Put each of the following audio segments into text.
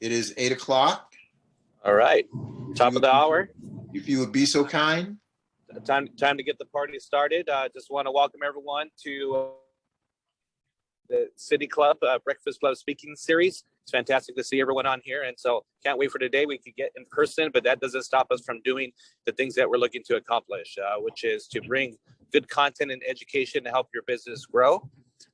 It is 8 o'clock. All right, top of the hour. If you would be so kind. Time to get the party started. Just want to welcome everyone to the City Club Breakfast Club speaking series. It's fantastic to see everyone on here, and so can't wait for today. We could get in person, but that doesn't stop us from doing the things that we're looking to accomplish, which is to bring good content and education to help your business grow.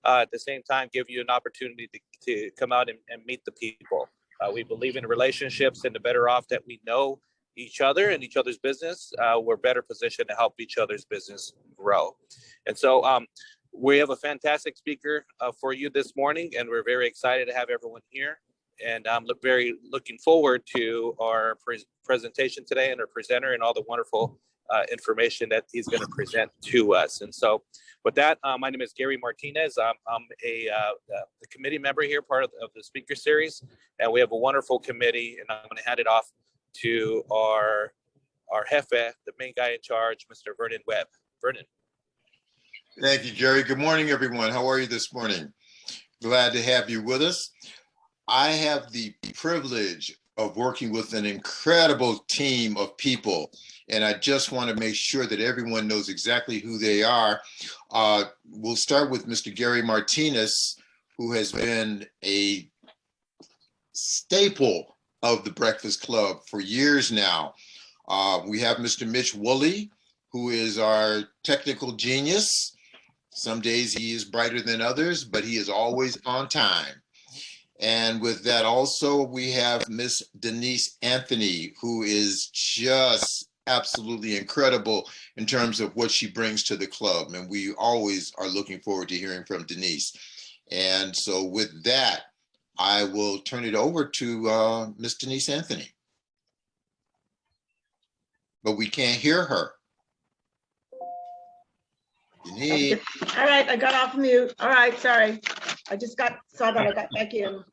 At the same time, give you an opportunity to come out and meet the people. We believe in relationships, and the better off that we know each other and each other's business, we're better positioned to help each other's business grow. And so we have a fantastic speaker for you this morning, and we're very excited to have everyone here. And I'm looking forward to our presentation today and our presenter and all the wonderful information that he's going to present to us. And so with that, my name is Gary Martinez. I'm a committee member here, part of the speaker series, and we have a wonderful committee, and I'm going to hand it off to our jefe, the main guy in charge, Mr. Vernon Webb. Vernon. Thank you, Jerry. Good morning, everyone. How are you this morning? Glad to have you with us. I have the privilege of working with an incredible team of people, and I just want to make sure that everyone knows exactly who they are. We'll start with Mr. Gary Martinez, who has been a staple of the Breakfast Club for years now. We have Mr. Mitch Woolley, who is our technical genius. Some days he is brighter than others, but he is always on time. And with that also, we have Miss Denise Anthony, who is just absolutely incredible in terms of what she brings to the club. And we always are looking forward to hearing from Denise. And so with that, I will turn it over to Miss Denise Anthony. But we can't hear her. Denise. All right, I got off mute. All right, sorry. I just saw that I got back in.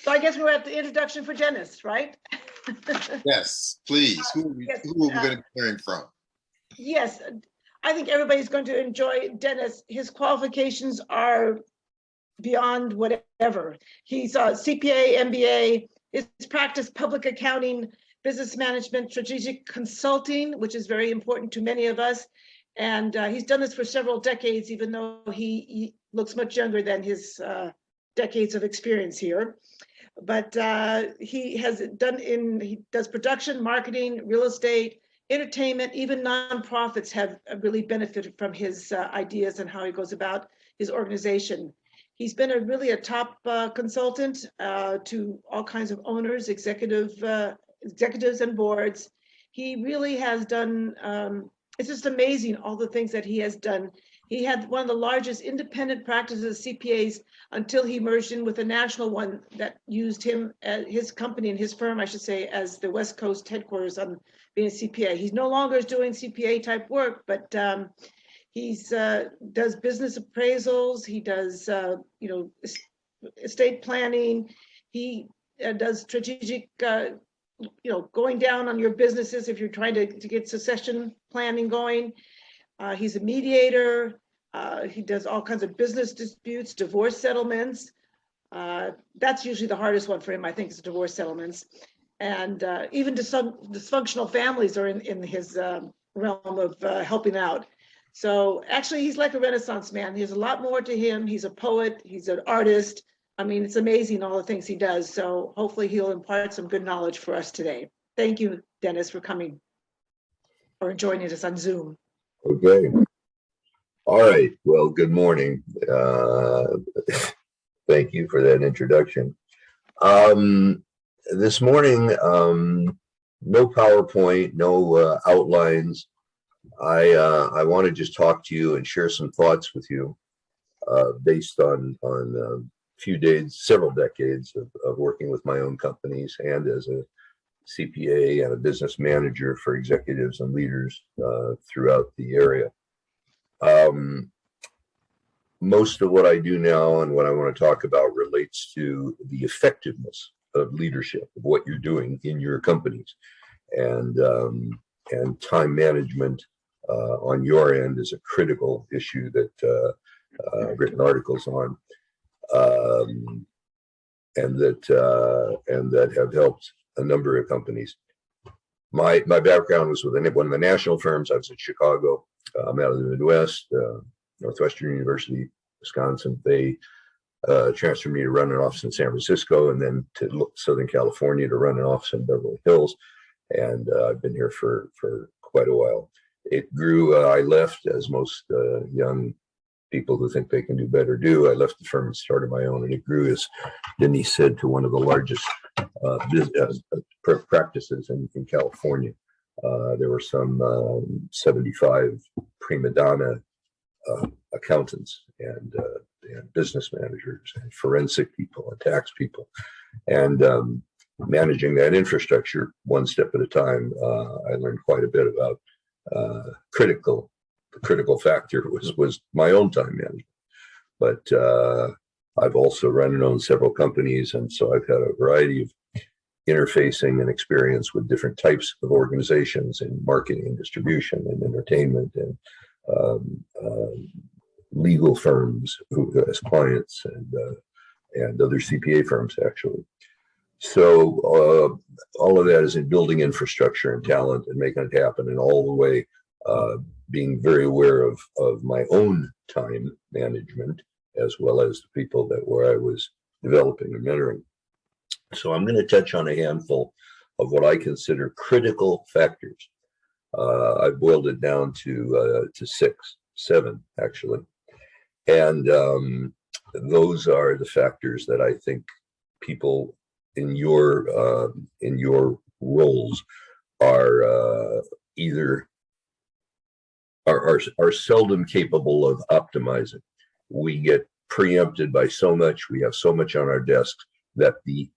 So I guess we're at the introduction for Dennis, right? Yes, please. Who are we going to be hearing from? Yes, I think everybody's going to enjoy Dennis. His qualifications are beyond whatever. He's a CPA, MBA, his practice public accounting, business management, strategic consulting, which is very important to many of us. And he's done this for several decades, even though he looks much younger than his decades of experience here. But he does production, marketing, real estate, entertainment, even nonprofits have really benefited from his ideas and how he goes about his organization. He's been really a top consultant to all kinds of owners, executives and boards. He really has done, it's just amazing all the things that he has done. He had one of the largest independent practices CPAs until he merged in with a national one that used him, his company and his firm, I should say, as the West Coast headquarters on being a CPA. He's no longer doing CPA type work, but he's does business appraisals. He does, estate planning. He does strategic, going down on your businesses if you're trying to get succession planning going. He's a mediator. He does all kinds of business disputes, divorce settlements. That's usually the hardest one for him, I think, is divorce settlements. And even dysfunctional families are in his realm of helping out. So actually, he's like a Renaissance man. There's a lot more to him. He's a poet. He's an artist. I mean, it's amazing all the things he does. So hopefully he'll impart some good knowledge for us today. Thank you, Dennis, for coming or joining us on Zoom. Okay. All right. Well, good morning. Thank you for that introduction. This morning, no PowerPoint, no outlines. I want to just talk to you and share some thoughts with you based on several decades of working with my own companies and as a CPA and a business manager for executives and leaders throughout the area. Most of what I do now and what I want to talk about relates to the effectiveness of leadership, of what you're doing in your companies, and time management on your end is a critical issue that I've written articles on. and that have helped a number of companies. My background was with one of the national firms. I was in Chicago. I'm out of the Midwest, Northwestern University, Wisconsin. They transferred me to run an office in San Francisco, and then to Southern California to run an office in Beverly Hills. And I've been here for quite a while. It grew. I left, as most young people who think they can do better do. I left the firm and started my own, and it grew, as Denise said, to one of the largest practices in California. There were some 75 prima donna accountants and business managers and forensic people and tax people, and managing that infrastructure one step at a time. I learned quite a bit about the critical factor was my own time management. But I've also run and owned several companies, and so I've had a variety of interfacing and experience with different types of organizations in marketing and distribution and entertainment and legal firms who as clients and other CPA firms, actually. So all of that is in building infrastructure and talent and making it happen, and all the way being very aware of my own time management, as well as the people where I was developing and mentoring. So I'm going to touch on a handful of what I consider critical factors. I've boiled it down to 7 actually, and those are the factors that I think people in your roles are either are seldom capable of optimizing. We get preempted by so much. We have so much on our desks that the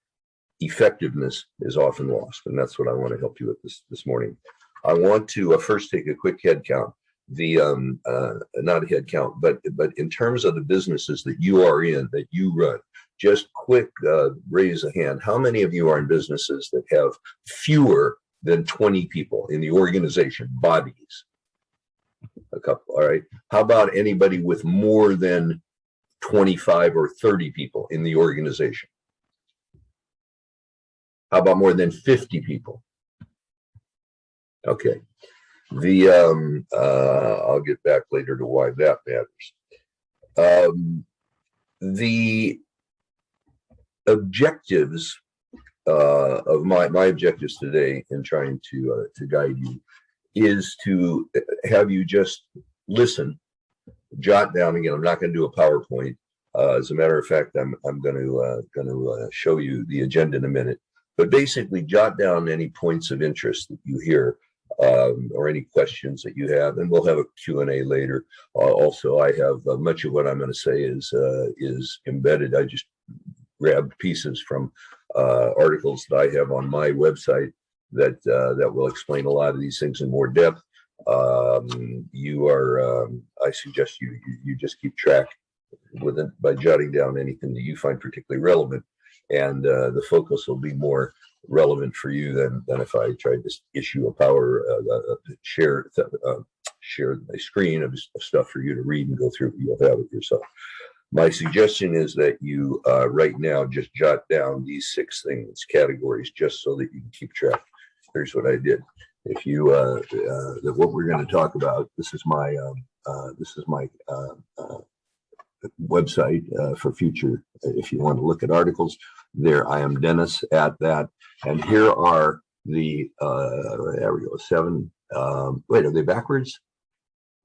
effectiveness is often lost, and that's what I want to help you with this morning. I want to first take a quick head count. Not a head count, but in terms of the businesses that you are in, that you run, just quick raise a hand. How many of you are in businesses that have fewer than 20 people in the organization, bodies? A couple, all right. How about anybody with more than 25 or 30 people in the organization? How about more than 50 people? Okay. I'll get back later to why that matters. The objectives of my objectives today in trying to guide you is to have you just listen, jot down. Again, I'm not going to do a PowerPoint. As a matter of fact, I'm going to show you the agenda in a minute. But basically, jot down any points of interest that you hear, or any questions that you have, and we'll have a Q&A later. Also, I have much of what I'm going to say is embedded. I just grabbed pieces from articles that I have on my website that will explain a lot of these things in more depth. I suggest you just keep track with it by jotting down anything that you find particularly relevant, and the focus will be more relevant for you than if I tried to issue a share my screen of stuff for you to read and go through. You'll have it yourself. My suggestion is that you right now just jot down these 6 things, categories, just so that you can keep track. Here's what I did. If you what we're going to talk about, this is my website for future. If you want to look at articles, there I am, Dennis, at that. And here are the there we go, 7. Wait, are they backwards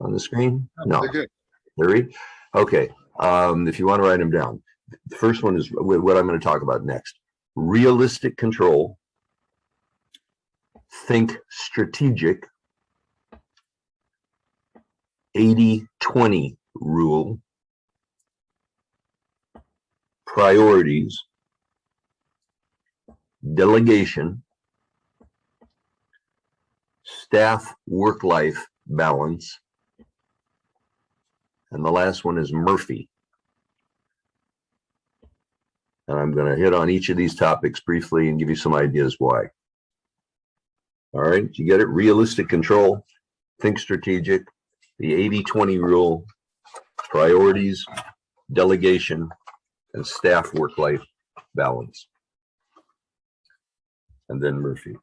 on the screen? No, they're good. They're right. Okay. If you want to write them down, the first one is what I'm going to talk about next. Realistic control. Think strategic. 80-20 rule. Priorities. Delegation. Staff work-life balance. And the last one is Murphy. And I'm going to hit on each of these topics briefly and give you some ideas why. All right, you get it? Realistic control, think strategic, the 80-20 rule, priorities, delegation, and staff work-life balance. And then Murphy.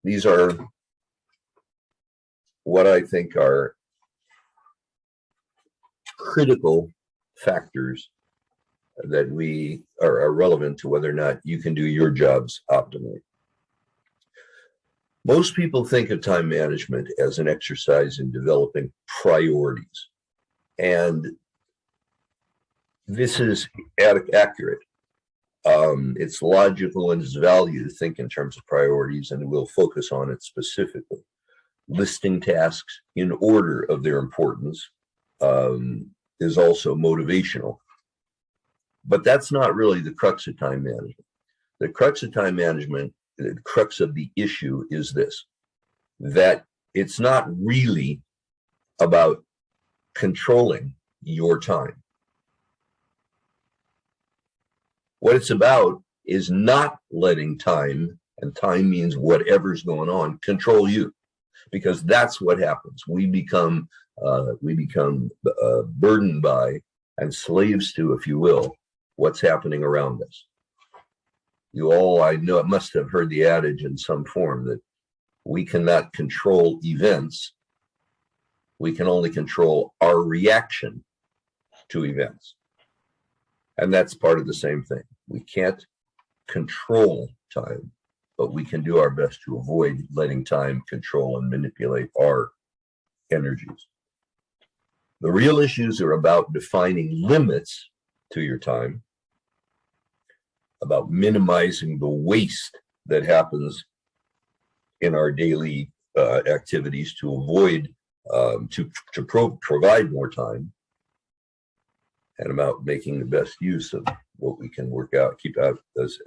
These are what I think are critical factors that we are relevant to whether or not you can do your jobs optimally. Most people think of time management as an exercise in developing priorities. And this is accurate. It's logical and it's value to think in terms of priorities, and we'll focus on it specifically. Listing tasks in order of their importance is also motivational. But that's not really the crux of time management. The crux of time management, the crux of the issue is this, that it's not really about controlling your time. What it's about is not letting time, and time means whatever's going on, control you, because that's what happens. We become burdened by and slaves to, if you will, what's happening around us. You all, I know, must have heard the adage in some form that we cannot control events. We can only control our reaction to events. And that's part of the same thing. We can't control time, but we can do our best to avoid letting time control and manipulate our energies. The real issues are about defining limits to your time, about minimizing the waste that happens in our daily activities to avoid, provide more time, and about making the best use of what we can work out, keep out as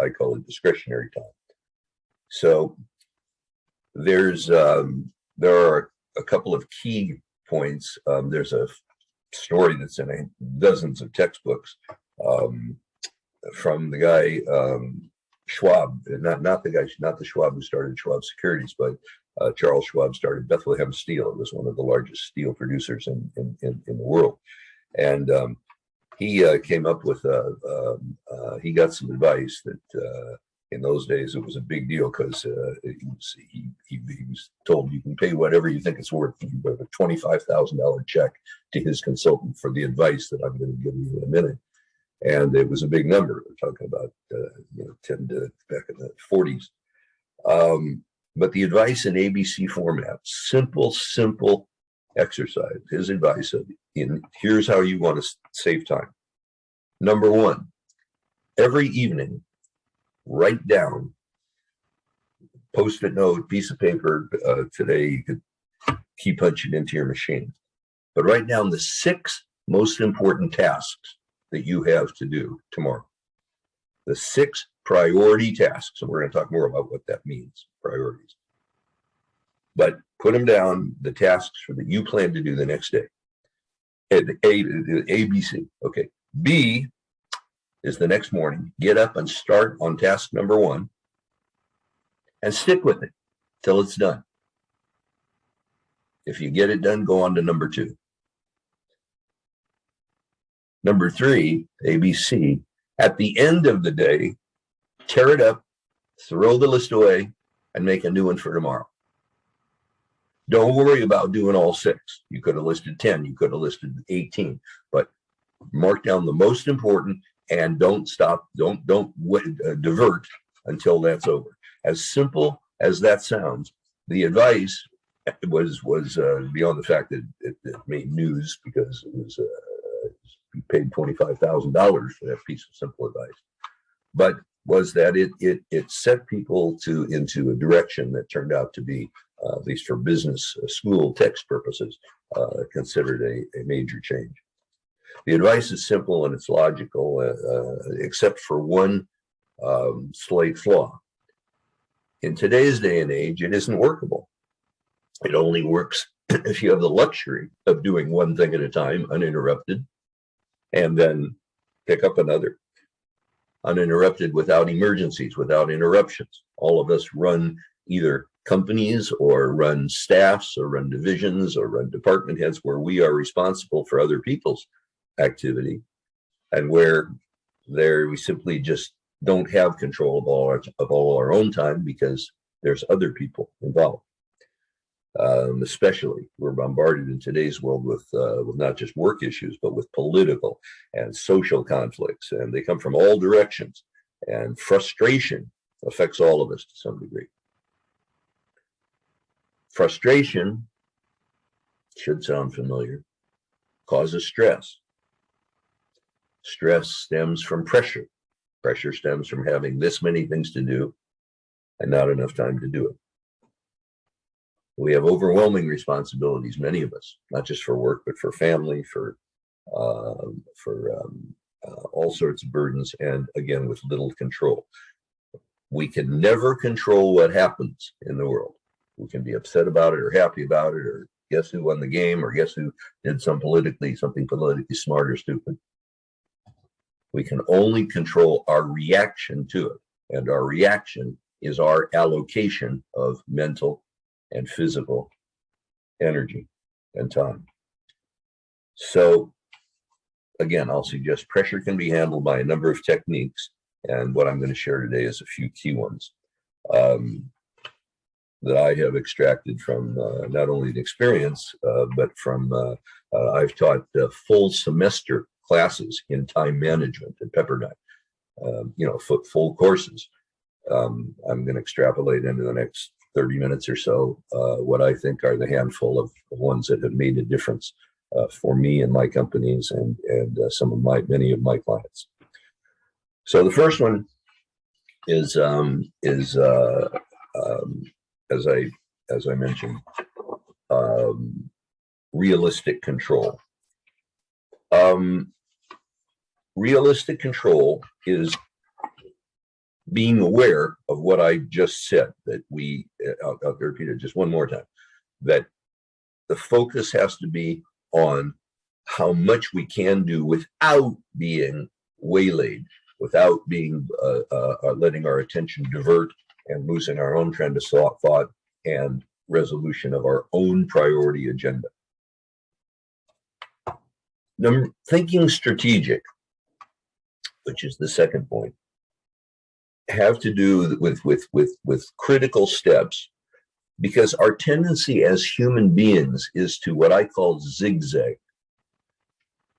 I call it, discretionary time. So there are a couple of key points. There's a story that's in dozens of textbooks from the guy Schwab, not the Schwab who started Schwab Securities, but Charles Schwab started Bethlehem Steel. It was one of the largest steel producers in the world. And he came up with he got some advice that in those days it was a big deal, because he was told you can pay whatever you think it's worth. He wrote a $25,000 check to his consultant for the advice that I'm going to give you in a minute. And it was a big number. We're talking about 10 to back in the 40s. But the advice in ABC format, simple exercise. His advice of here's how you want to save time. Number one, every evening, write down, post-it note, piece of paper. Today you could key punch it into your machine, but write down the 6 most important tasks that you have to do tomorrow. The 6 priority tasks, and we're going to talk more about what that means, priorities. But put them down, the tasks that you plan to do the next day. A, B, C. Okay. B is the next morning. Get up and start on task number 1 and stick with it till it's done. If you get it done, go on to number 2. Number 3, ABC, at the end of the day, tear it up, throw the list away, and make a new one for tomorrow. Don't worry about doing all 6. You could have listed 10, you could have listed 18, but mark down the most important and don't stop, don't divert until that's over. As simple as that sounds, the advice was beyond the fact that it made news, because it was he paid $25,000 for that piece of simple advice, but was that it set people into a direction that turned out to be, at least for business school text purposes, considered a major change. The advice is simple and it's logical, except for one slight flaw. In today's day and age, it isn't workable. It only works if you have the luxury of doing one thing at a time, uninterrupted, and then pick up another, uninterrupted, without emergencies, without interruptions. All of us run either companies or run staffs or run divisions or run department heads where we are responsible for other people's activity, and where there we simply just don't have control of all our own time because there's other people involved. Especially, we're bombarded in today's world with not just work issues, but with political and social conflicts, and they come from all directions. And frustration affects all of us to some degree. Frustration should sound familiar. Causes stress. Stress stems from pressure. Pressure stems from having this many things to do and not enough time to do it. We have overwhelming responsibilities, many of us, not just for work, but for family, for all sorts of burdens, and again, with little control. We can never control what happens in the world. We can be upset about it or happy about it, or guess who won the game, or guess who did something politically smart or stupid. We can only control our reaction to it, and our reaction is our allocation of mental and physical energy and time. So again, I'll suggest pressure can be handled by a number of techniques, and what I'm going to share today is a few key ones that I have extracted from not only the experience, but from I've taught full semester classes in time management at Pepperdine, full courses. I'm going to extrapolate into the next 30 minutes or so what I think are the handful of ones that have made a difference for me and my companies and many of my clients. So the first one is as I mentioned, realistic control. Realistic control is being aware of what I just said, that I'll repeat it just one more time, that the focus has to be on how much we can do without being waylaid, without being letting our attention divert and losing our own trend of thought and resolution of our own priority agenda. Thinking strategic, which is the second point, have to do with critical steps, because our tendency as human beings is to what I call zigzag.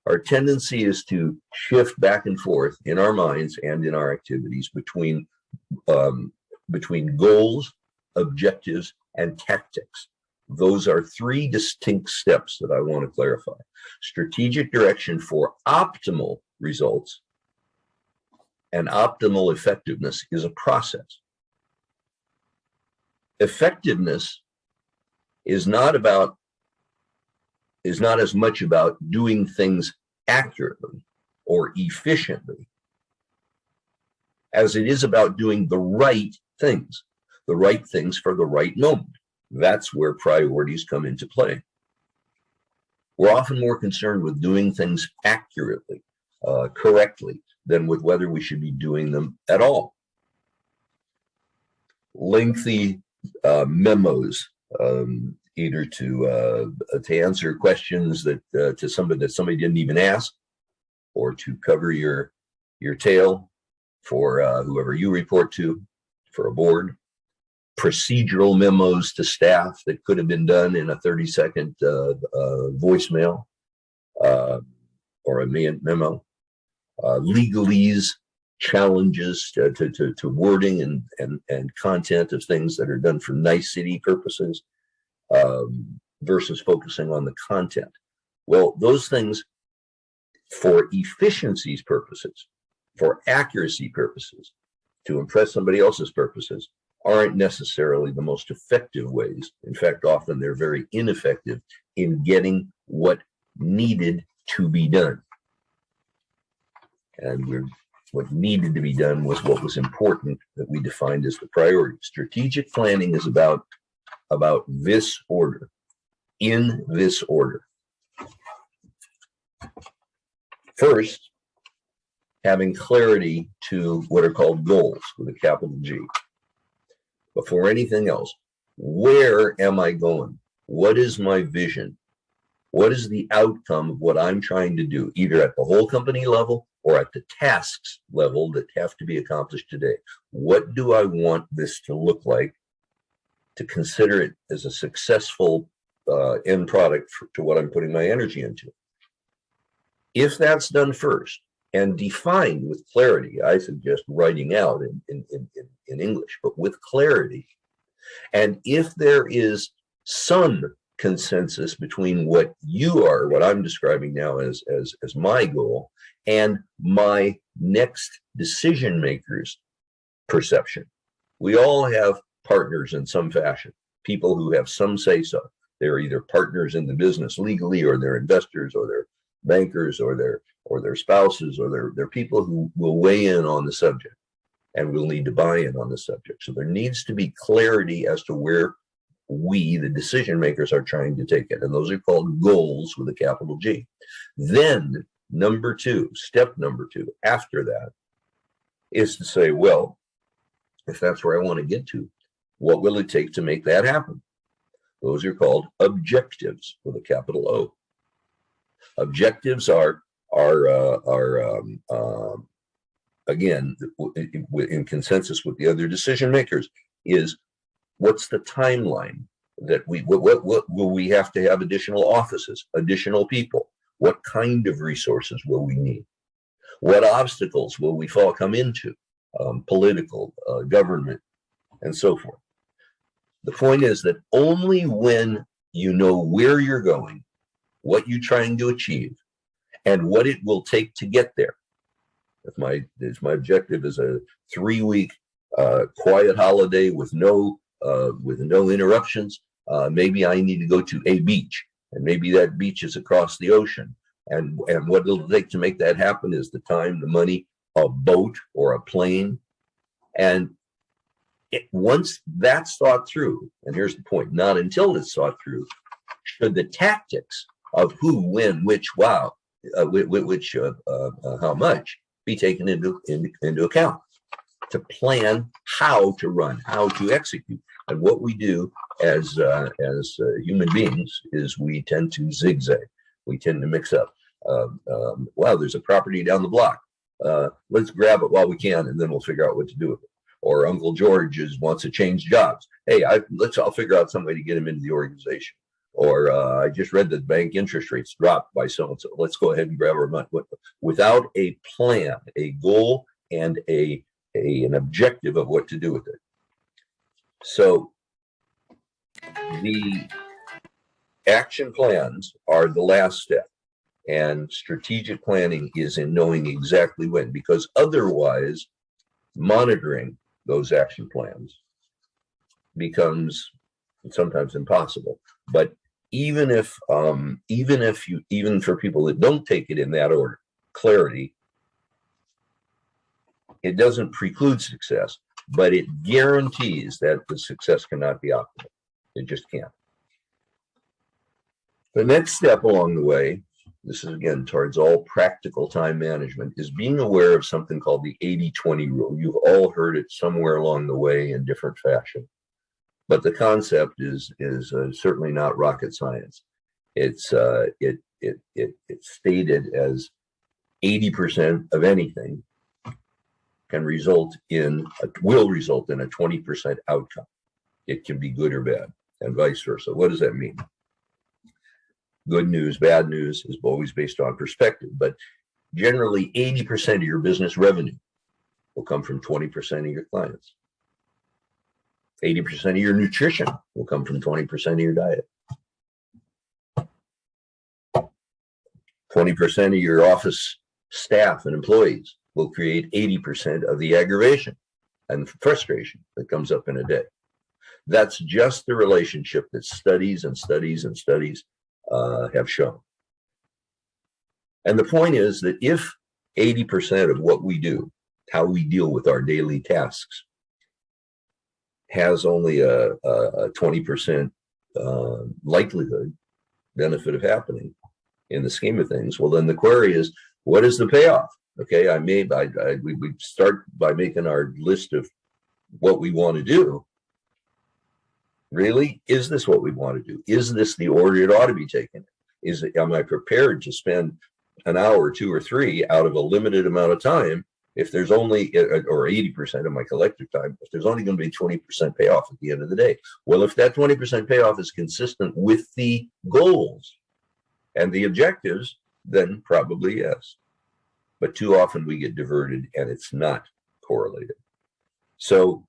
Our tendency is to shift back and forth in our minds and in our activities between goals, objectives, and tactics. Those are three distinct steps that I want to clarify. Strategic direction for optimal results and optimal effectiveness is a process. Effectiveness is not as much about doing things accurately or efficiently as it is about doing the right things for the right moment. That's where priorities come into play. We're often more concerned with doing things accurately, correctly, than with whether we should be doing them at all. Lengthy memos, either to answer questions that somebody didn't even ask, or to cover your tail for whoever you report to, for a board. Procedural memos to staff that could have been done in a 30-second voicemail or a memo. Legalese, challenges to wording and content of things that are done for nicety purposes versus focusing on the content. Well, those things, for efficiency's purposes, for accuracy purposes, to impress somebody else's purposes, aren't necessarily the most effective ways. In fact, often they're very ineffective in getting what needed to be done. And what needed to be done was what was important, that we defined as the priority. Strategic planning is about this order, in this order. First, having clarity to what are called goals with a capital G. Before anything else, where am I going? What is my vision? What is the outcome of what I'm trying to do, either at the whole company level or at the tasks level that have to be accomplished today? What do I want this to look like to consider it as a successful end product to what I'm putting my energy into? If that's done first and defined with clarity, I suggest writing out in English, but with clarity. And if there is some consensus between what you are, what I'm describing now as my goal, and my next decision maker's perception. We all have partners in some fashion, people who have some say so. They're either partners in the business legally, or they're investors, or they're bankers, or they're spouses, or they're people who will weigh in on the subject and will need to buy in on the subject. So there needs to be clarity as to where we, the decision makers, are trying to take it. And those are called goals with a capital G. Then step number two, after that, is to say, well, if that's where I want to get to, what will it take to make that happen? Those are called objectives with a capital O. Objectives are again, in consensus with the other decision makers, is what's the timeline that what will we have to have additional offices, additional people? What kind of resources will we need? What obstacles will we come into? Political, government, and so forth. The point is that only when you know where you're going, what you're trying to achieve, and what it will take to get there. If my objective is a 3-week quiet holiday with no interruptions, maybe I need to go to a beach, and maybe that beach is across the ocean. And what it'll take to make that happen is the time, the money, a boat or a plane. And once that's thought through, and here's the point, not until it's thought through, should the tactics of who, when, which, how much be taken into account to plan how to run, how to execute. And what we do as human beings is we tend to zigzag. We tend to mix up. Wow, there's a property down the block. Let's grab it while we can, and then we'll figure out what to do with it. Or Uncle George wants to change jobs. Hey, I'll figure out some way to get him into the organization. Or I just read that bank interest rates dropped by so and so. Let's go ahead and grab our money. Without a plan, a goal, and an objective of what to do with it. So the action plans are the last step, and strategic planning is in knowing exactly when, because otherwise monitoring those action plans becomes sometimes impossible. But even for people that don't take it in that order, clarity, it doesn't preclude success, but it guarantees that the success cannot be optimal. It just can't. The next step along the way, this is again towards all practical time management, is being aware of something called the 80-20 rule. You've all heard it somewhere along the way in different fashion, but the concept is certainly not rocket science. It's stated as 80% of anything will result in a 20% outcome. It can be good or bad, and vice versa. What does that mean? Good news, bad news is always based on perspective, but generally 80% of your business revenue will come from 20% of your clients. 80% of your nutrition will come from 20% of your diet. 20% of your office staff and employees will create 80% of the aggravation and frustration that comes up in a day. That's just the relationship that studies and studies and studies have shown. And the point is that if 80% of what we do, how we deal with our daily tasks, has only a 20% likelihood, benefit of happening in the scheme of things, well, then the query is, what is the payoff? Okay, we start by making our list of what we want to do. Really, is this what we want to do? Is this the order it ought to be taken? is, am I prepared to spend an hour, 2 or 3 out of a limited amount of time if there's only, or 80% of my collective time, if there's only going to be 20% payoff at the end of the day? Well, if that 20% payoff is consistent with the goals and the objectives, then probably yes. But too often we get diverted and it's not correlated. So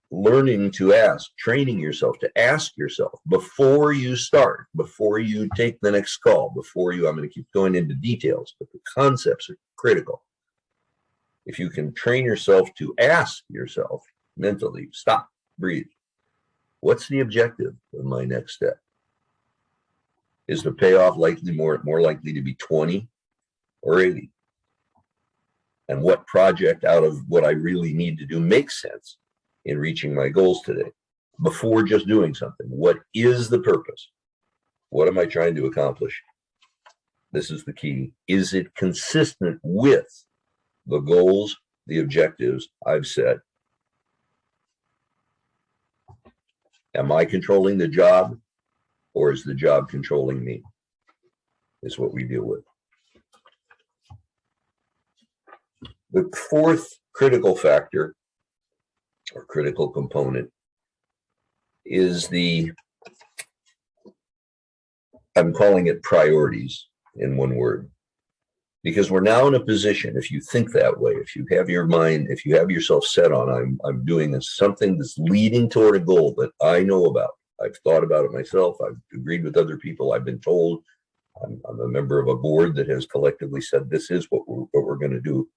learning to ask, training yourself to ask yourself before you start, before you take the next call, before you, I'm going to keep going into details, but the concepts are critical. If you can train yourself to ask yourself mentally, stop, breathe. What's the objective of my next step? Is the payoff likely more likely to be 20 or 80? And what project out of what I really need to do makes sense in reaching my goals today? Before just doing something, what is the purpose? What am I trying to accomplish? This is the key. Is it consistent with the goals, the objectives I've set? Am I controlling the job, or is the job controlling me? Is what we deal with. The fourth critical factor or critical component is I'm calling it priorities in one word, because we're now in a position, if you think that way, if you have your mind, if you have yourself set on, I'm doing something that's leading toward a goal that I know about. I've thought about it myself. I've agreed with other people. I've been told. I'm a member of a board that has collectively said this is what we're going to do.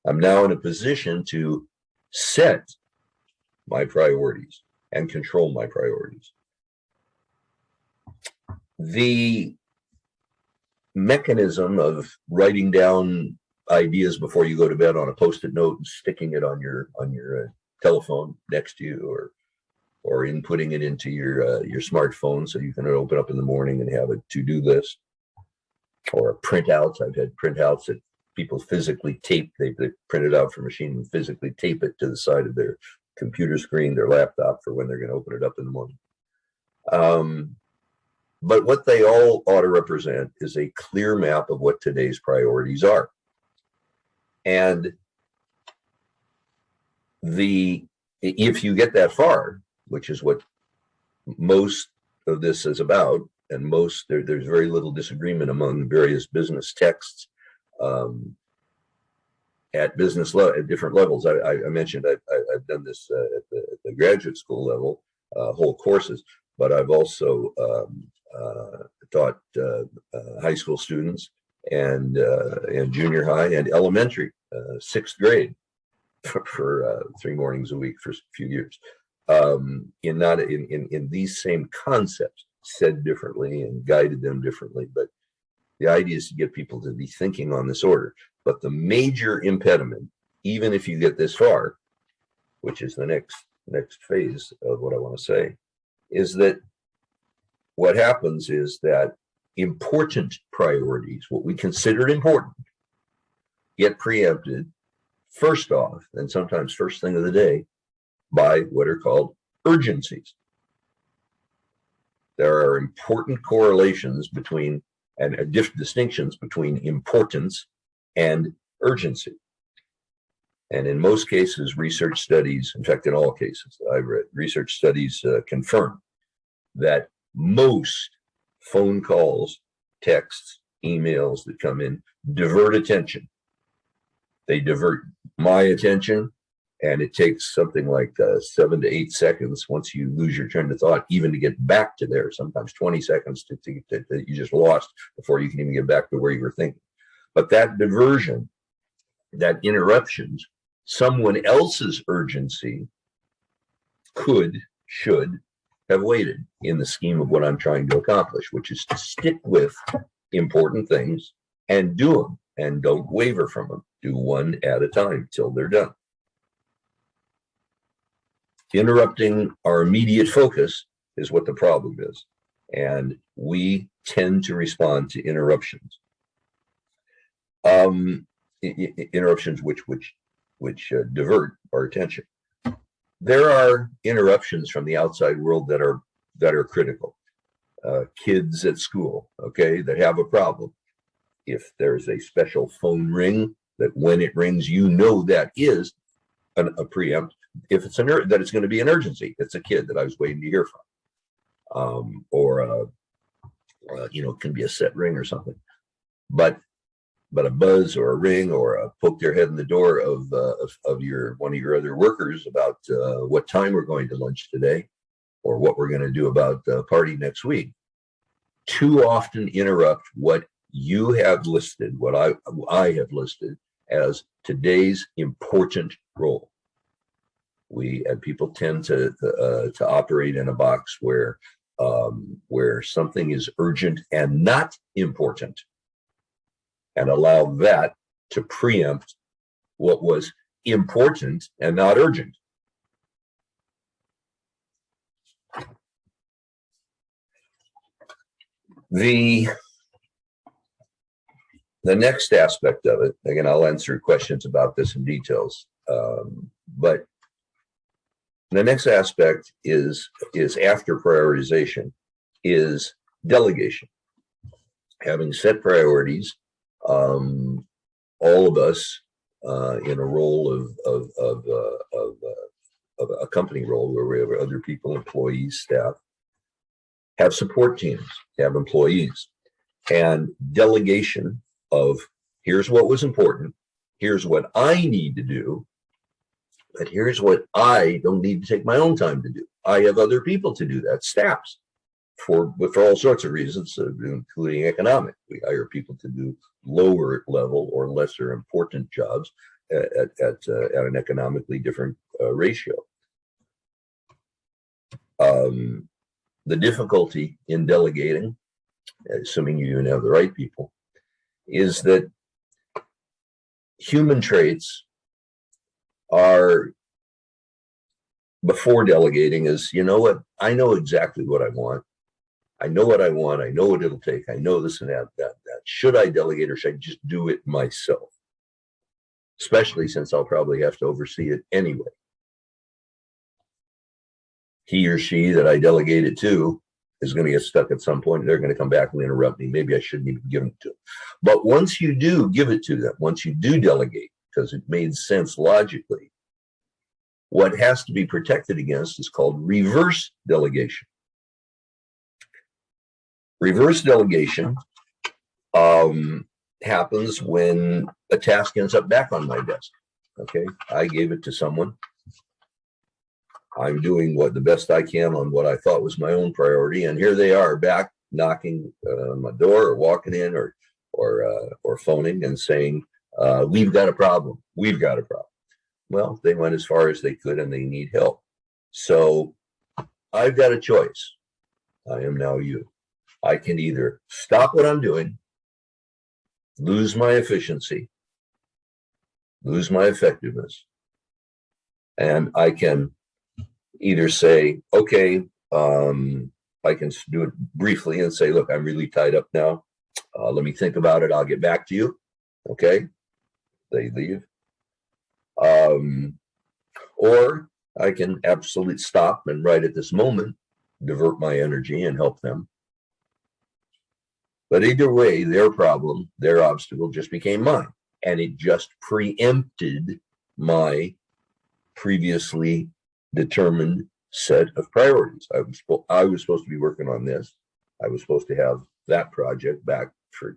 I'm now in a position to set my priorities and control my priorities. The mechanism of writing down ideas before you go to bed on a Post-it note and sticking it on your telephone next to you, or inputting it into your smartphone so you can open up in the morning and have a to-do list, or printouts. I've had printouts that people physically tape. They print it out from a machine and physically tape it to the side of their computer screen, their laptop, for when they're going to open it up in the morning. But what they all ought to represent is a clear map of what today's priorities are. And if you get that far, which is what most of this is about, and there's very little disagreement among various business texts at business level, at different levels. I mentioned I've done this at the graduate school level, whole courses, but I've also taught high school students and junior high and elementary, 6th grade for 3 mornings a week for a few years. In these same concepts, said differently and guided them differently, but the idea is to get people to be thinking on this order. But the major impediment, even if you get this far, which is the next phase of what I want to say, is that what happens is that important priorities, what we considered important, get preempted first off, and sometimes first thing of the day, by what are called urgencies. There are important correlations between and distinctions between importance and urgency. And in most cases, research studies, in fact, in all cases that I've read, research studies confirm that most phone calls, texts, emails that come in divert attention. They divert my attention, and it takes something like 7 to 8 seconds once you lose your train of thought, even to get back to there. Sometimes 20 seconds that you just lost before you can even get back to where you were thinking. But that diversion, that interruptions, someone else's urgency should have waited in the scheme of what I'm trying to accomplish, which is to stick with important things and do them, and don't waver from them. Do one at a time till they're done. Interrupting our immediate focus is what the problem is, and we tend to respond to interruptions. Interruptions which divert our attention. There are interruptions from the outside world that are critical. kids at school, okay, that have a problem. If there's a special phone ring that when it rings, you know that is a preempt. If it's that it's going to be an urgency, it's a kid that I was waiting to hear from, or it can be a set ring or something. But a buzz or a ring or a poke their head in the door of one of your other workers about what time we're going to lunch today, or what we're going to do about the party next week, too often interrupt what you have listed, what I have listed as today's important role. People tend to operate in a box where something is urgent and not important, and allow that to preempt what was important and not urgent. The next aspect of it, again, I'll answer questions about this in details, but the next aspect is after prioritization, is delegation. Having set priorities, all of us in a role of a company role where we have other people, employees, staff, have support teams, have employees, and delegation of here's what was important, here's what I need to do, but here's what I don't need to take my own time to do. I have other people to do that, staffs, for all sorts of reasons, including economic. We hire people to do lower level or lesser important jobs at an economically different ratio. The difficulty in delegating, assuming you even have the right people, is that human traits are, before delegating, is, you know what, I know exactly what I want. I know what I want. I know what it'll take. I know this and that. Should I delegate, or should I just do it myself? Especially since I'll probably have to oversee it anyway. He or she that I delegate it to is going to get stuck at some point. They're going to come back and interrupt me. Maybe I shouldn't even give it to them. But once you do give it to them, once you do delegate, because it made sense logically, what has to be protected against is called reverse delegation. Reverse delegation happens when a task ends up back on my desk. Okay, I gave it to someone. I'm doing the best I can on what I thought was my own priority, and here they are back knocking on my door, or walking in, or phoning and saying, "We've got a problem. We've got a problem." Well, they went as far as they could, and they need help. So I've got a choice. I am now you. I can either stop what I'm doing, lose my efficiency, lose my effectiveness, and I can either say, okay, I can do it briefly and say, look, I'm really tied up now. Let me think about it. I'll get back to you. Okay. They leave. Or I can absolutely stop and right at this moment, divert my energy and help them. But either way, their problem, their obstacle just became mine. And it just preempted my previously determined set of priorities. I was supposed to be working on this. I was supposed to have that project back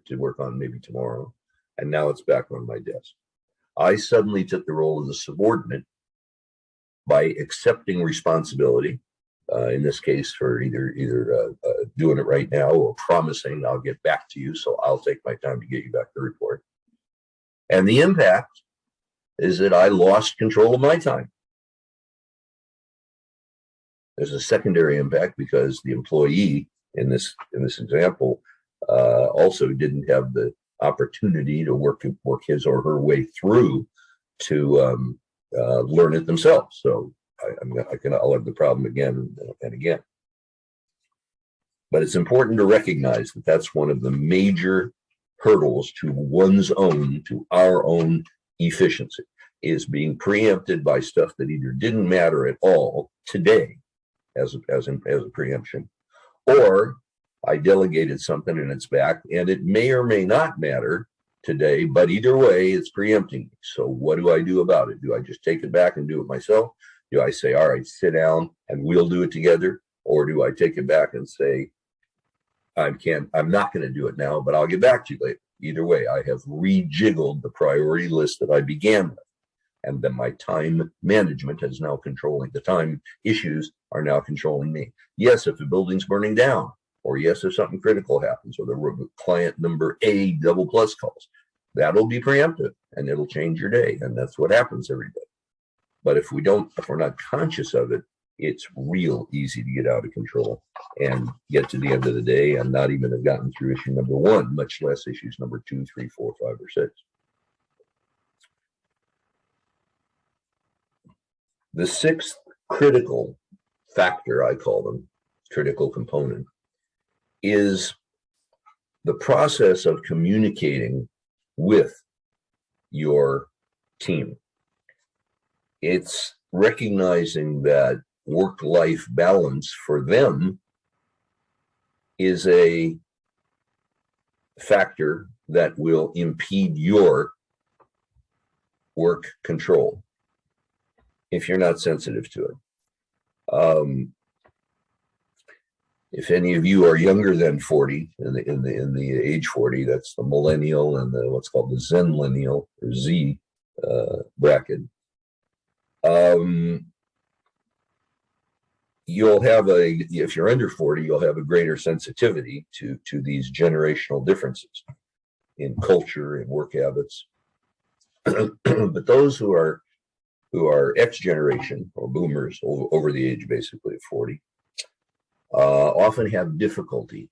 to work on maybe tomorrow. And now it's back on my desk. I suddenly took the role of the subordinate by accepting responsibility, in this case for either doing it right now or promising I'll get back to you, so I'll take my time to get you back the report. And the impact is that I lost control of my time. There's a secondary impact because the employee in this example also didn't have the opportunity to work his or her way through to learn it themselves. So I'll have the problem again and again. But it's important to recognize that that's one of the major hurdles to our own efficiency, is being preempted by stuff that either didn't matter at all today as a preemption, or I delegated something and it's back, and it may or may not matter today, but either way, it's preempting me. So what do I do about it? Do I just take it back and do it myself? Do I say, all right, sit down and we'll do it together? Or do I take it back and say, I'm not going to do it now, but I'll get back to you later. Either way, I have rejiggled the priority list that I began with. And then my time management is now controlling. The time issues are now controlling me. Yes, if the building's burning down, or yes, if something critical happens, or the client number A double plus calls, that'll be preemptive and it'll change your day. And that's what happens every day. But if we're not conscious of it, it's real easy to get out of control and get to the end of the day and not even have gotten through issue number 1, much less issues number 2, 3, 4, 5, or 6. The 6th critical factor, I call them, critical component, is the process of communicating with your team. It's recognizing that work-life balance for them is a factor that will impede your work control if you're not sensitive to it. If any of you are younger than 40, in the age 40, that's the millennial and the what's called the Zenlennial or Z bracket. You'll have if you're under 40, you'll have a greater sensitivity to these generational differences in culture and work habits. But those who are X generation or boomers over the age basically of 40, often have difficulty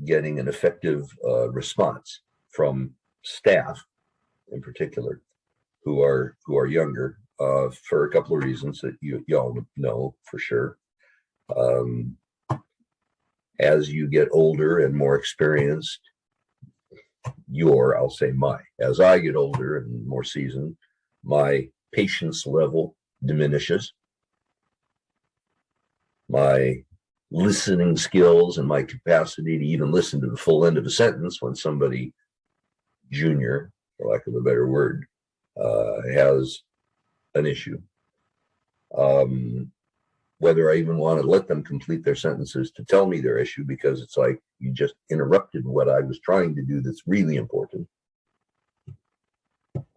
getting an effective response from staff in particular who are younger for a couple of reasons that y'all know for sure. As you get older and more experienced, as I get older and more seasoned, my patience level diminishes. My listening skills and my capacity to even listen to the full end of a sentence when somebody junior, for lack of a better word, has an issue. Whether I even want to let them complete their sentences to tell me their issue, because it's like you just interrupted what I was trying to do that's really important.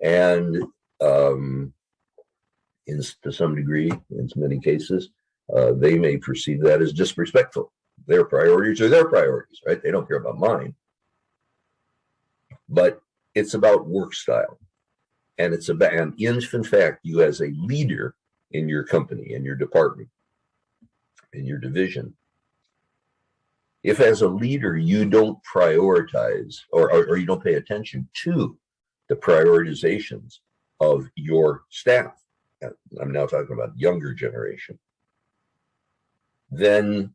And to some degree, in many cases, they may perceive that as disrespectful. Their priorities are their priorities, right? They don't care about mine. But it's about work style. And it's about, and if in fact you as a leader in your company, in your department, in your division, if as a leader you don't prioritize or you don't pay attention to the prioritizations of your staff, I'm now talking about younger generation, then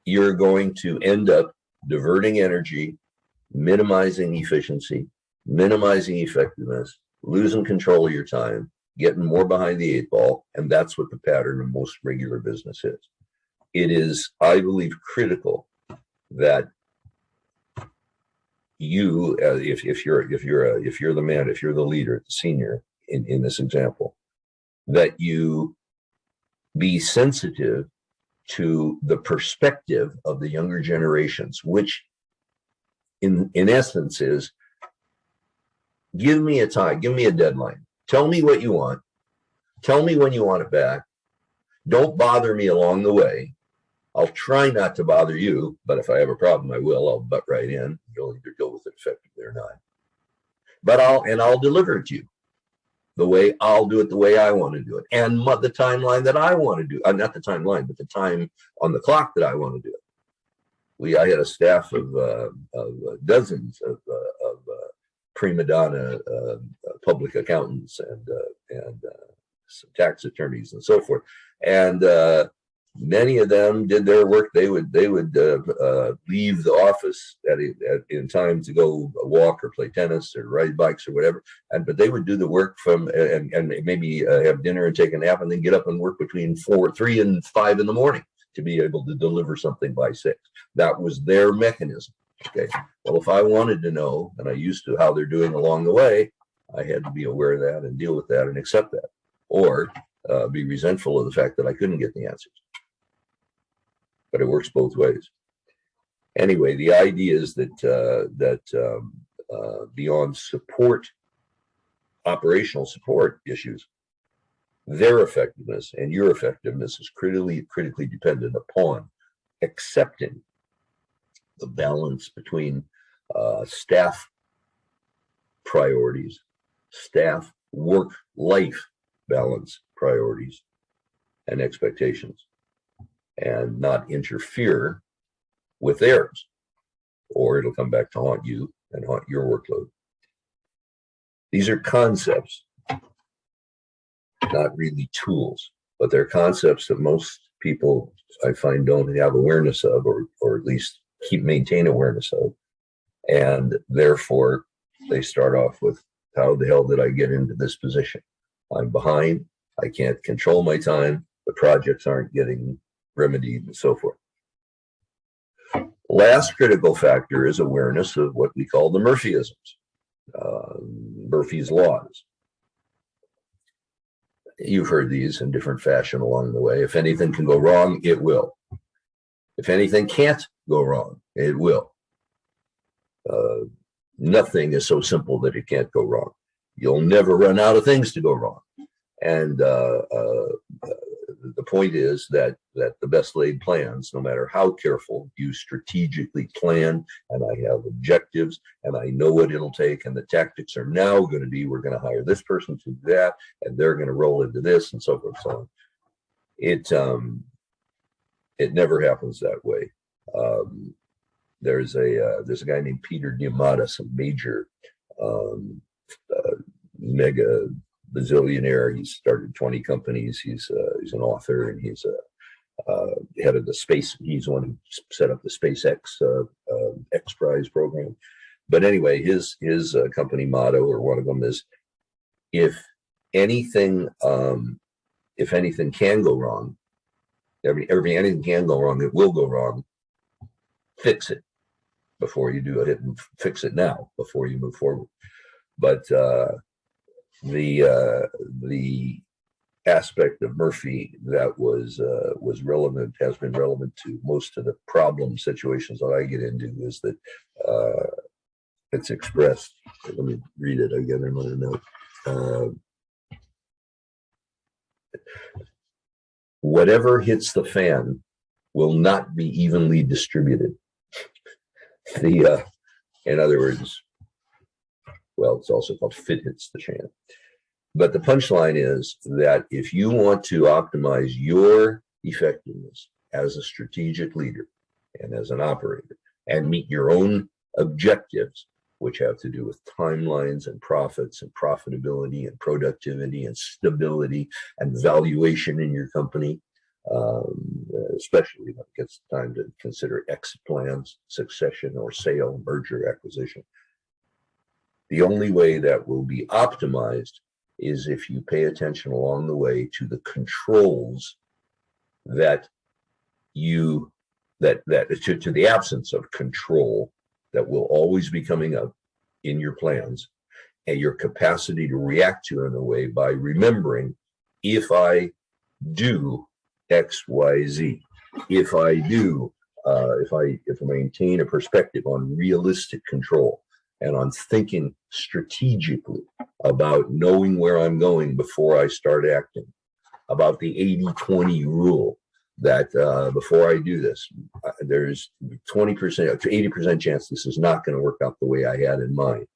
you're going to end up diverting energy, minimizing efficiency, minimizing effectiveness, losing control of your time, getting more behind the 8 ball, and that's what the pattern of most regular business is. It is, I believe, critical that you, if you're the man, if you're the leader, the senior in this example, that you be sensitive to the perspective of the younger generations, which in essence is, give me a time, give me a deadline. Tell me what you want. Tell me when you want it back. Don't bother me along the way. I'll try not to bother you, but if I have a problem, I will. I'll butt right in. You'll either deal with it effectively or not. But I'll deliver it to you. I'll do it the way I want to do it. And the timeline that I want to do, not the timeline, but the time on the clock that I want to do it. I had a staff of dozens of prima donna public accountants and some tax attorneys and so forth. And many of them did their work. They would leave the office in time to go walk or play tennis or ride bikes or whatever. But they would do the work and maybe have dinner and take a nap and then get up and work between 3 and 5 in the morning to be able to deliver something by 6. That was their mechanism. Okay. Well, if I wanted to know, and I used to, how they're doing along the way, I had to be aware of that and deal with that and accept that, or be resentful of the fact that I couldn't get the answers. But it works both ways. Anyway, the idea is that beyond support, operational support issues, their effectiveness and your effectiveness is critically dependent upon accepting the balance between staff priorities, staff work-life balance priorities, and expectations, and not interfere with theirs, or it'll come back to haunt you and haunt your workload. These are concepts, not really tools, but they're concepts that most people, I find, don't have awareness of, or at least maintain awareness of. And therefore, they start off with, how the hell did I get into this position? I'm behind, I can't control my time, the projects aren't getting remedied, and so forth. Last critical factor is awareness of what we call the Murphyisms, Murphy's laws. You've heard these in different fashion along the way. If anything can go wrong, it will. If anything can't go wrong, it will. Nothing is so simple that it can't go wrong. You'll never run out of things to go wrong. And the point is that the best laid plans, no matter how careful you strategically plan, and I have objectives and I know what it'll take, and the tactics are now going to be, we're going to hire this person to do that, and they're going to roll into this, and so forth, so on. It never happens that way. There's a guy named Peter Diamandis, a major mega bazillionaire. He's started 20 companies. He's an author, and he's head of the space. He's the one who set up the SpaceX X Prize program. But anyway, his company motto, or one of them, is if anything can go wrong, anything can go wrong, it will go wrong. Fix it before you do it, and fix it now before you move forward. But the aspect of Murphy that was relevant, has been relevant to most of the problem situations that I get into, is that it's expressed. Let me read it again in my note. Whatever hits the fan will not be evenly distributed. In other words, well, it's also called fit hits the fan. But the punchline is that if you want to optimize your effectiveness as a strategic leader and as an operator, and meet your own objectives, which have to do with timelines and profits and profitability and productivity and stability and valuation in your company, especially when it gets time to consider exit plans, succession or sale, merger, acquisition. The only way that will be optimized is if you pay attention along the way to the controls that to the absence of control that will always be coming up in your plans, and your capacity to react to it in a way by remembering, if I do X, Y, Z, if I do, if I maintain a perspective on realistic control and on thinking strategically about knowing where I'm going before I start acting, about the 80-20 rule, that before I do this, there's 20% to 80% chance this is not going to work out the way I had in mind.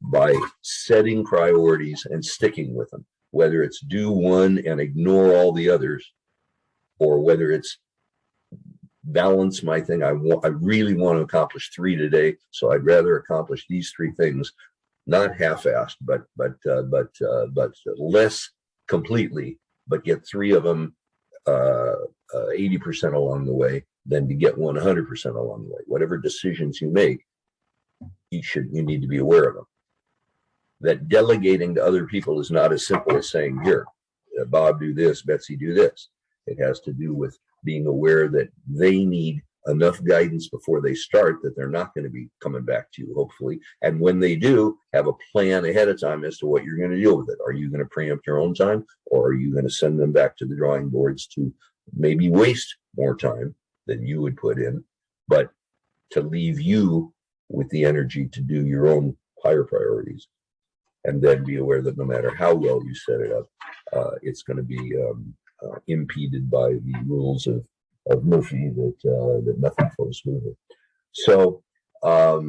By setting priorities and sticking with them, whether it's do one and ignore all the others, or whether it's balance my thing. I really want to accomplish 3 today, so I'd rather accomplish these 3 things, not half-assed, but less completely, but get 3 of them 80% along the way, than to get 100% along the way. Whatever decisions you make, you need to be aware of them. That delegating to other people is not as simple as saying, here, Bob, do this, Betsy, do this. It has to do with being aware that they need enough guidance before they start that they're not going to be coming back to you, hopefully. And when they do, have a plan ahead of time as to what you're going to deal with it. Are you going to preempt your own time, or are you going to send them back to the drawing boards to maybe waste more time than you would put in, but to leave you with the energy to do your own higher priorities? And then be aware that no matter how well you set it up, it's going to be impeded by the rules of Murphy, that nothing flows smoothly. So I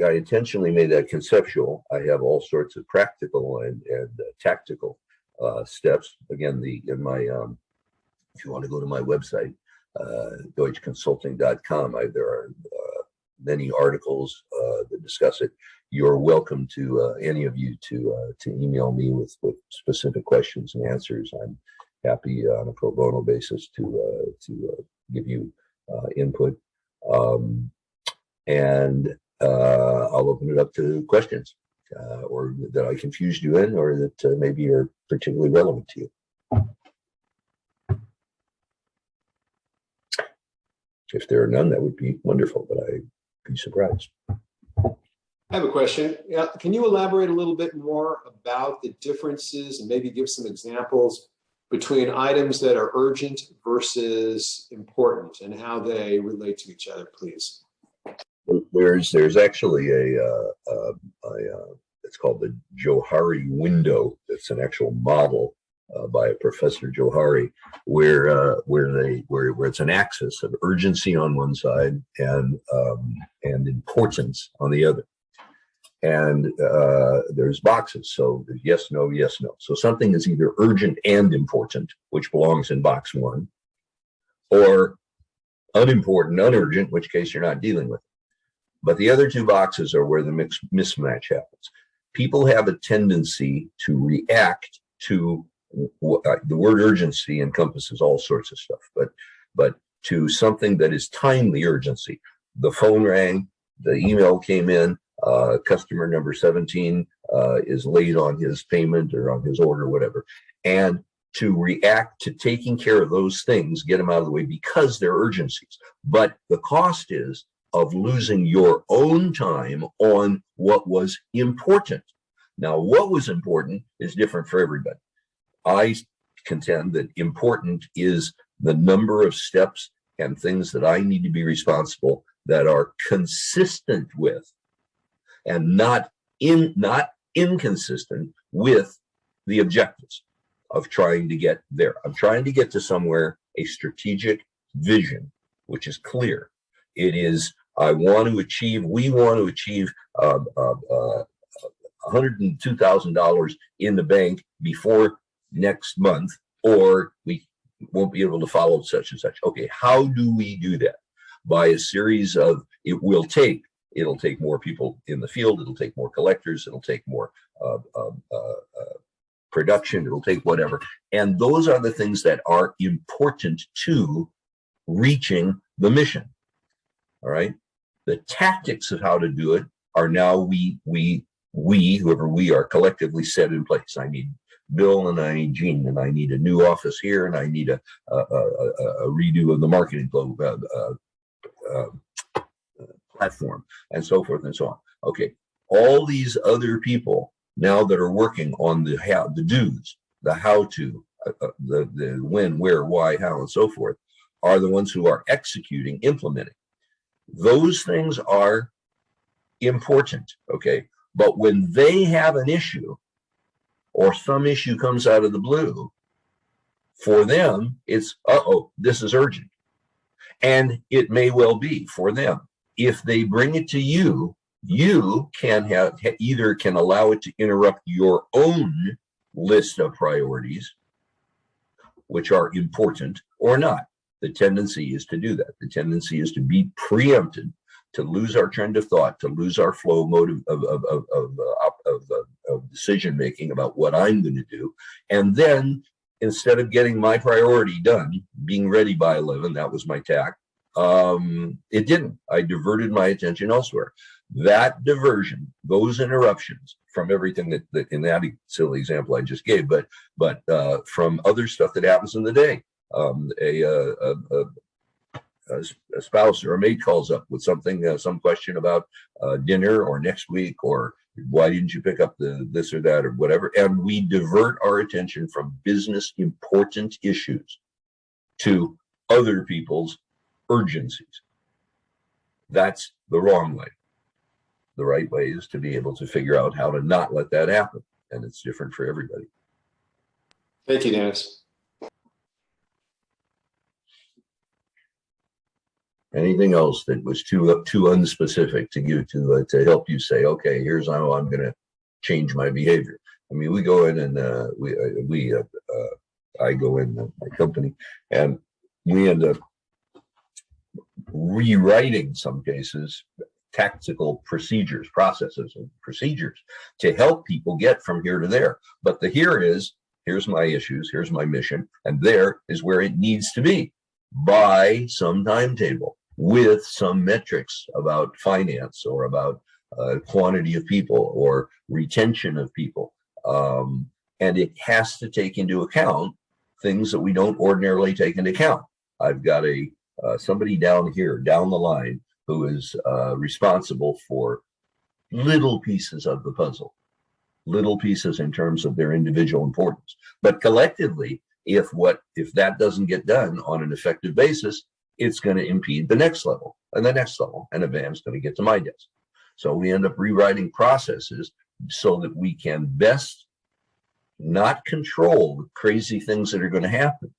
intentionally made that conceptual. I have all sorts of practical and tactical steps. Again, in my if you want to go to my website, deutschconsulting.com, there are many articles that discuss it. You're welcome to any of you to email me with specific questions and answers. I'm happy on a pro bono basis to give you input, and I'll open it up to questions or that I confused you in, or that maybe are particularly relevant to you. If there are none, that would be wonderful, but I'd be surprised. I have a question. Yeah, can you elaborate a little bit more about the differences and maybe give some examples between items that are urgent versus important and how they relate to each other, please? There's actually it's called the Johari window. It's an actual model by Professor Johari, where it's an axis of urgency on one side and importance on the other. And there's boxes. So yes, no, yes, no. So something is either urgent and important, which belongs in box one, or unimportant, unurgent, in which case you're not dealing with it. But the other two boxes are where the mismatch happens. People have a tendency to react to the word urgency encompasses all sorts of stuff, but to something that is timely urgency. The phone rang, the email came in, customer number 17 is late on his payment or on his order, whatever. And to react to taking care of those things, get them out of the way because they're urgencies. But the cost is of losing your own time on what was important. Now, what was important is different for everybody. I contend that important is the number of steps and things that I need to be responsible that are consistent with and not inconsistent with the objectives of trying to get there. I'm trying to get to somewhere, a strategic vision, which is clear. It is, we want to achieve $102,000 in the bank before next month, or we won't be able to follow such and such. Okay, how do we do that? By a series of, it'll take more people in the field, it'll take more collectors, it'll take more production, it'll take whatever. And those are the things that are important to reaching the mission. All right. The tactics of how to do it are now we, whoever we are, collectively set in place. I need Bill and I need Gene, and I need a new office here, and I need a redo of the marketing platform, and so forth and so on. Okay, all these other people now that are working on the how, the do's, the how to, the when, where, why, how, and so forth, are the ones who are executing, implementing. Those things are important, okay? But when they have an issue or some issue comes out of the blue, for them, it's, uh-oh, this is urgent. And it may well be for them. If they bring it to you, you can either can allow it to interrupt your own list of priorities, which are important, or not. The tendency is to do that. The tendency is to be preempted, to lose our trend of thought, to lose our flow mode of decision making about what I'm going to do. And then instead of getting my priority done, being ready by 11, that was my tack. It didn't. I diverted my attention elsewhere. That diversion, those interruptions from everything that in that silly example I just gave, but from other stuff that happens in the day. A spouse or a mate calls up with something, some question about dinner or next week, or why didn't you pick up this or that or whatever, and we divert our attention from business important issues to other people's urgencies. That's the wrong way. The right way is to be able to figure out how to not let that happen, and it's different for everybody. Thank you, Dennis. Anything else that was too unspecific to you to help you say, okay, here's how I'm going to change my behavior? I mean, we go in and I go in my company, and we end up rewriting some cases tactical procedures, processes, and procedures to help people get from here to there. But the here is, here's my issues, here's my mission, and there is where it needs to be by some timetable with some metrics about finance or about quantity of people or retention of people. And it has to take into account things that we don't ordinarily take into account. I've got somebody down here, down the line, who is responsible for little pieces of the puzzle, little pieces in terms of their individual importance. But collectively, if that doesn't get done on an effective basis, it's going to impede the next level and the next level, and eventually going to get to my desk. So we end up rewriting processes so that we can best not control the crazy things that are going to happen,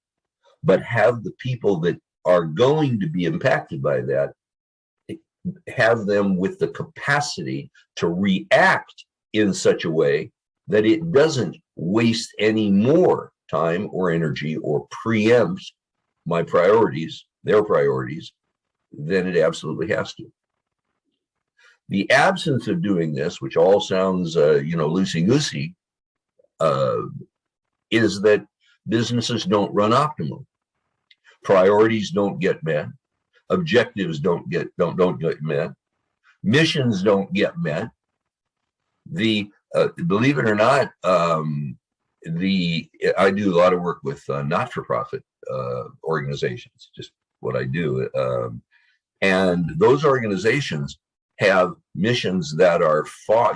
but have the people that are going to be impacted by that, have them with the capacity to react in such a way that it doesn't waste any more time or energy or preempt my priorities, their priorities, than it absolutely has to. The absence of doing this, which all sounds, loosey-goosey, is that businesses don't run optimally. Priorities don't get met. Objectives don't get met. Missions don't get met. Believe it or not, I do a lot of work with not-for-profit organizations, just what I do. And those organizations have missions that are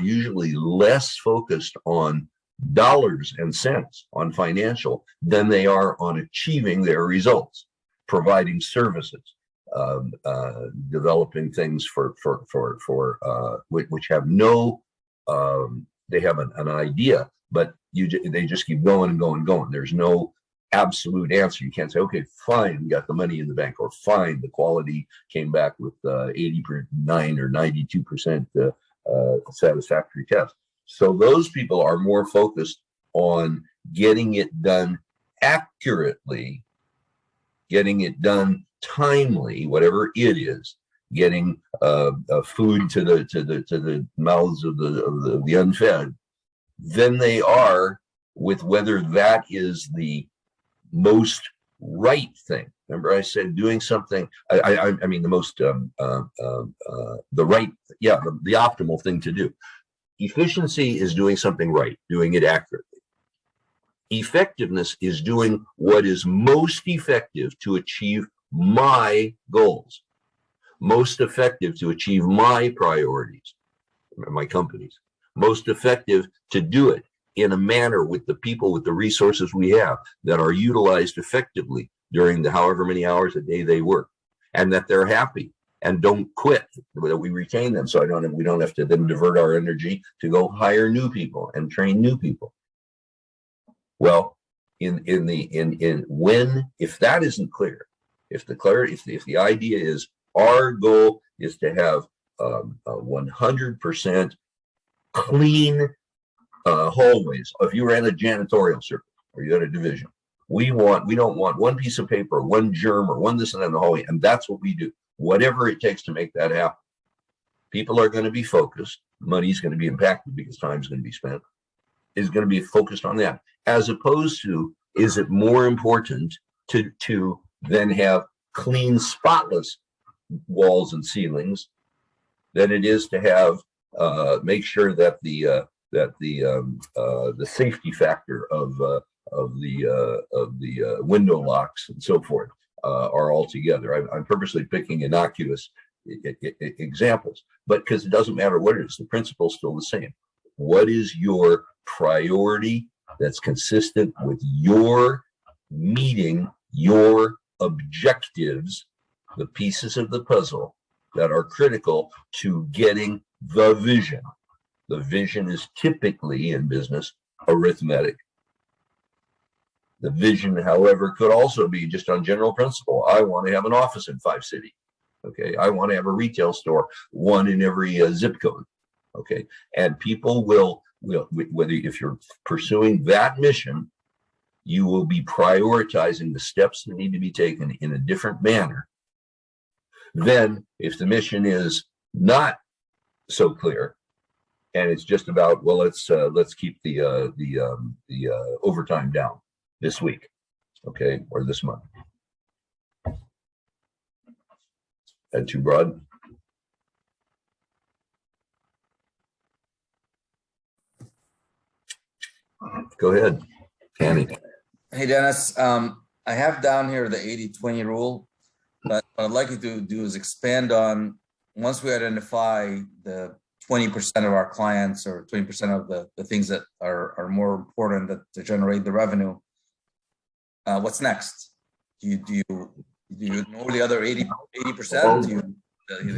usually less focused on dollars and cents, on financial, than they are on achieving their results, providing services, developing things which have no, they have an idea, but they just keep going and going and going. There's no absolute answer. You can't say, okay, fine, we got the money in the bank, or fine, the quality came back with 89 or 92% satisfactory test. So those people are more focused on getting it done accurately, getting it done timely, whatever it is, getting food to the mouths of the unfed, than they are with whether that is the most right thing. Remember, I said doing something. I mean the most the right, the optimal thing to do. Efficiency is doing something right, doing it accurately. Effectiveness is doing what is most effective to achieve my goals, most effective to achieve my priorities, my company's, most effective to do it in a manner with the people, with the resources we have, that are utilized effectively during the however many hours a day they work, and that they're happy and don't quit, that we retain them, so we don't have to then divert our energy to go hire new people and train new people. Well, if that isn't clear, if the idea is our goal is to have 100% clean hallways. If you ran a janitorial service or you had a division, we don't want one piece of paper, one germ, or one this and that in the hallway, and that's what we do. Whatever it takes to make that happen. People are going to be focused. Money's going to be impacted because time's going to be spent. Is going to be focused on that, as opposed to, is it more important to then have clean, spotless walls and ceilings than it is to have make sure that the the safety factor of the window locks and so forth are all together. I'm purposely picking innocuous examples, but because it doesn't matter what it is, the principle's still the same. What is your priority that's consistent with your meeting your objectives, the pieces of the puzzle that are critical to getting the vision? The vision is typically in business arithmetic. The vision, however, could also be just on general principle. I want to have an office in 5 cities. Okay, I want to have a retail store, 1 in every zip code. Okay, and people will whether if you're pursuing that mission, you will be prioritizing the steps that need to be taken in a different manner than if the mission is not so clear and it's just about, well, let's keep the overtime down this week, okay, or this month. That too broad? Go ahead, Tammy. Hey, Dennis. I have down here the 80-20 rule, but what I'd like you to do is expand on, once we identify the 20% of our clients or 20% of the things that are more important to generate the revenue, what's next? Do you ignore the other 80%?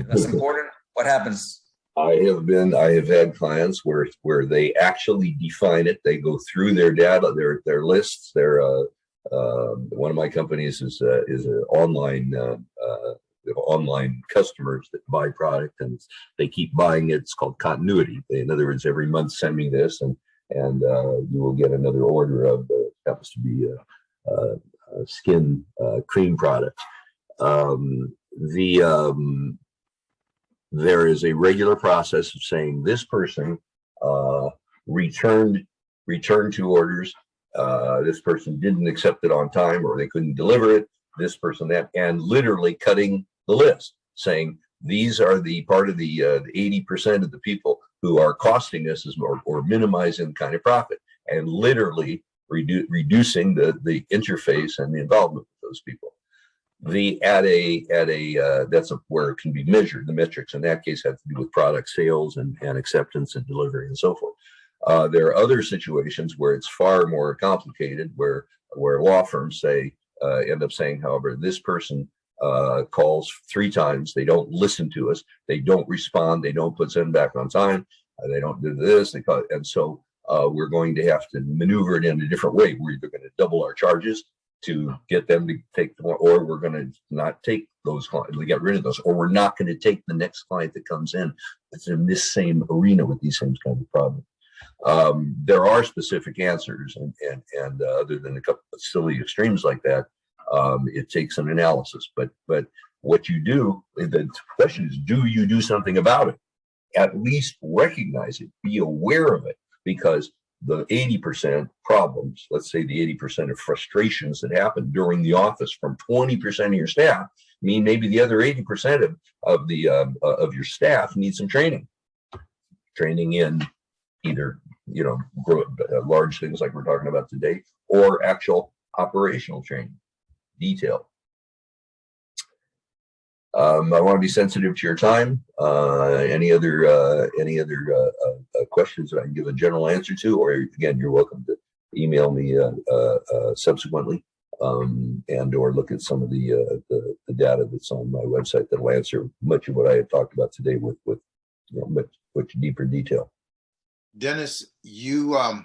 That's important. What happens? I have had clients where they actually define it. They go through their data, their lists. One of my companies is an online customers that buy product and they keep buying it. It's called continuity. In other words, every month send me this and you will get another order of happens to be a skin cream product. There is a regular process of saying this person returned 2 orders. This person didn't accept it on time or they couldn't deliver it. This person that, and literally cutting the list, saying these are the part of the 80% of the people who are costing us or minimizing kind of profit, and literally reducing the interface and the involvement with those people. That's where it can be measured. The metrics in that case have to do with product sales and acceptance and delivery and so forth. There are other situations where it's far more complicated, where law firms end up saying, however, this person calls 3 times, they don't listen to us, they don't respond, they don't send back on time, they don't do this, and so we're going to have to maneuver it in a different way. We're either going to double our charges to get them to take the more, or we're going to not take those clients, we get rid of those, or we're not going to take the next client that comes in that's in this same arena with these same kind of problems. There are specific answers, and other than a couple of silly extremes like that, it takes an analysis. But what you do, the question is, do you do something about it? At least recognize it, be aware of it, because the 80% problems, let's say the 80% of frustrations that happen during the office from 20% of your staff, mean maybe the other 80% of your staff need some training in either, large things like we're talking about today, or actual operational training, detail. I want to be sensitive to your time. Any other questions that I can give a general answer to, or again, you're welcome to email me subsequently, and or look at some of the data that's on my website that'll answer much of what I had talked about today with much deeper detail. Dennis, you've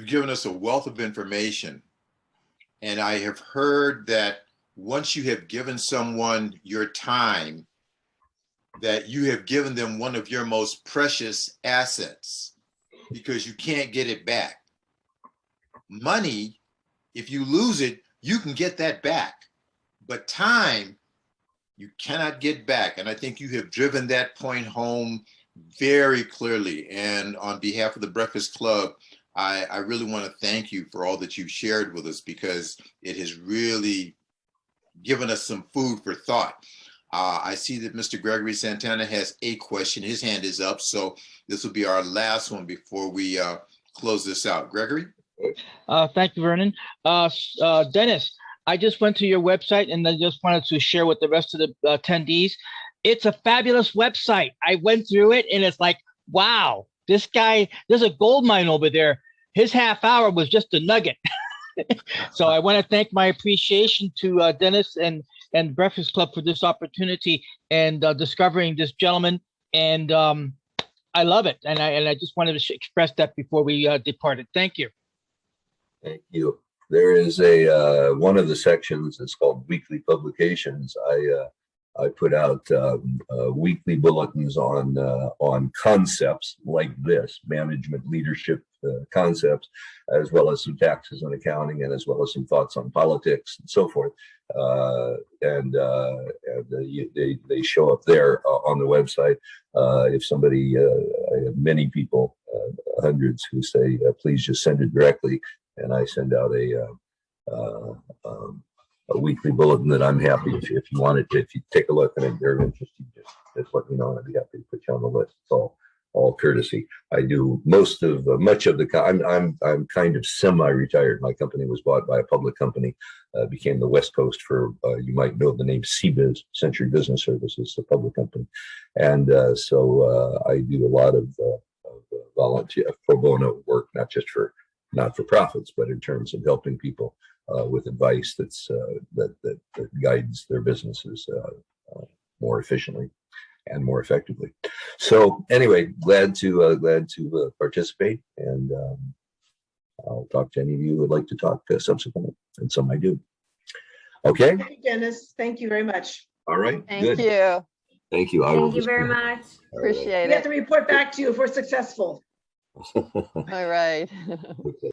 given us a wealth of information, and I have heard that once you have given someone your time, that you have given them one of your most precious assets, because you can't get it back. Money, if you lose it, you can get that back, but time, you cannot get back. And I think you have driven that point home very clearly. And on behalf of the Breakfast Club, I really want to thank you for all that you've shared with us, because it has really given us some food for thought. I see that Mr. Gregory Santana has a question. His hand is up. So this will be our last one before we close this out. Gregory? Thank you, Vernon. Dennis, I just went to your website and I just wanted to share with the rest of the attendees. It's a fabulous website. I went through it and it's like, wow, this guy, there's a gold mine over there. His half hour was just a nugget. So I want to thank my appreciation to Dennis and Breakfast Club for this opportunity and discovering this gentleman. And I love it. And I just wanted to express that before we departed. Thank you. Thank you. There is a one of the sections is called weekly publications. I put out weekly bulletins on concepts like this, management, leadership concepts, as well as some taxes and accounting, and as well as some thoughts on politics and so forth. They show up there on the website. If somebody, I have many people, hundreds, who say, please just send it directly, and I send out a weekly bulletin that I'm happy if you want it, if you take a look and if you're interested, just let me know and I'd be happy to put you on the list. It's all courtesy. I do much of the I'm kind of semi-retired. My company was bought by a public company, became the West Coast for you might know the name CBiz, Century Business Services, a public company, and so I do a lot of volunteer pro bono work, not for profits, but in terms of helping people with advice that guides their businesses more efficiently and more effectively. So anyway, glad to participate, and I'll talk to any of you who would like to talk subsequently, and some I do. Okay. Thank you, Dennis. Thank you very much. All right. Thank Good. you. Thank you. Thank you very much. Appreciate We have it. to report back to you if we're successful. All right. Okay.